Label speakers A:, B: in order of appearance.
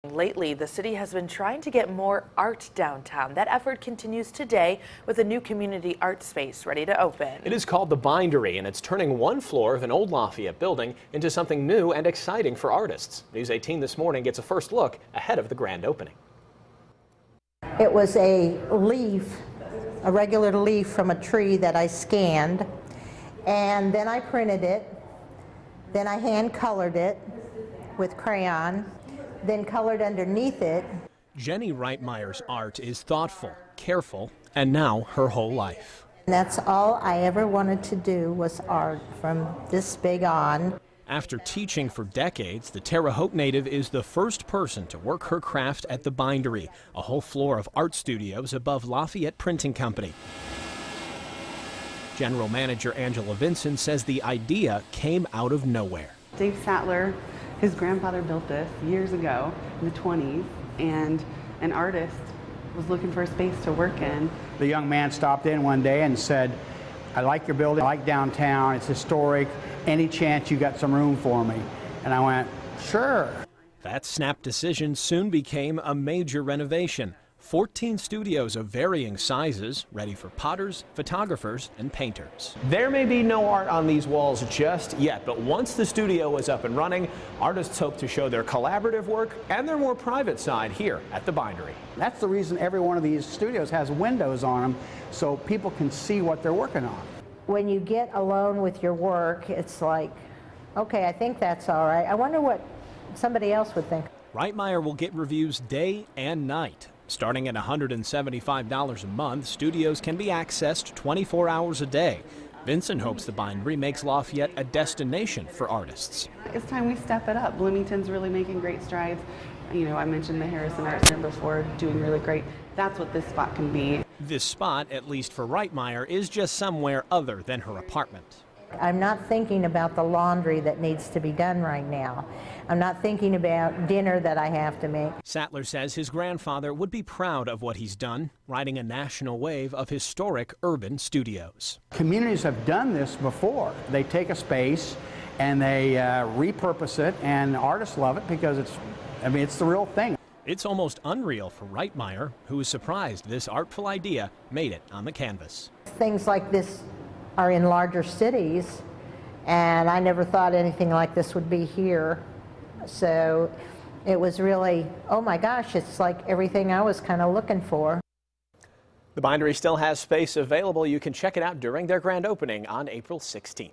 A: Lately, the city has been trying to get more art downtown. That effort continues today with a new community art space ready to open.
B: It is called the Bindery, and it's turning one floor of an old Lafayette building into something new and exciting for artists. News 18 this morning gets a first look ahead of the grand opening.
C: It was a leaf, a regular leaf from a tree that I scanned, and then I printed it, then I hand colored it with crayon, then colored underneath it.
B: Jenny Reitmeyer's art is thoughtful, careful, and now her whole life.
C: And that's all I ever wanted to do was art from this big on.
B: After teaching for decades, the Terre Haute native is the first person to work her craft at the Bindery, a whole floor of art studios above Lafayette Printing Company. General Manager Angela Vincent says the idea came out of nowhere.
D: Dave Sattler, his grandfather built this years ago in the 20s, and an artist was looking for a space to work in.
E: The young man stopped in one day and said, "I like your building, I like downtown, it's historic, any chance you got some room for me?" And I went, "Sure."
B: That snap decision soon became a major renovation. 14 studios of varying sizes, ready for potters, photographers, and painters. There may be no art on these walls just yet, but once the studio is up and running, artists hope to show their collaborative work and their more private side here at the Bindery.
E: That's the reason every one of these studios has windows on them so people can see what they're working on.
C: When you get alone with your work, it's like, okay, I think that's all right. I wonder what somebody else would think.
B: Reitmeyer will get reviews day and night. Starting at $175 a month, studios can be accessed 24 hours a day. Vincent hopes the Bindery makes Lafayette a destination for artists.
D: It's time we step it up. Bloomington's really making great strides. You know, I mentioned the Harrison Art Center before, doing really great. That's what this spot can be.
B: This spot, at least for Reitmeyer, is just somewhere other than her apartment.
C: I'm not thinking about the laundry that needs to be done right now. I'm not thinking about dinner that I have to make.
B: Sattler says his grandfather would be proud of what he's done, riding a national wave of historic urban studios.
E: Communities have done this before. They take a space and they repurpose it, and artists love it because it's the real thing.
B: It's almost unreal for Reitmeyer, who is surprised this artful idea made it on the canvas.
C: Things like this are in larger cities, and I never thought anything like this would be here. So it was really, oh my gosh, it's like everything I was kind of looking for.
B: The Bindery still has space available. You can check it out during their grand opening on April 16th.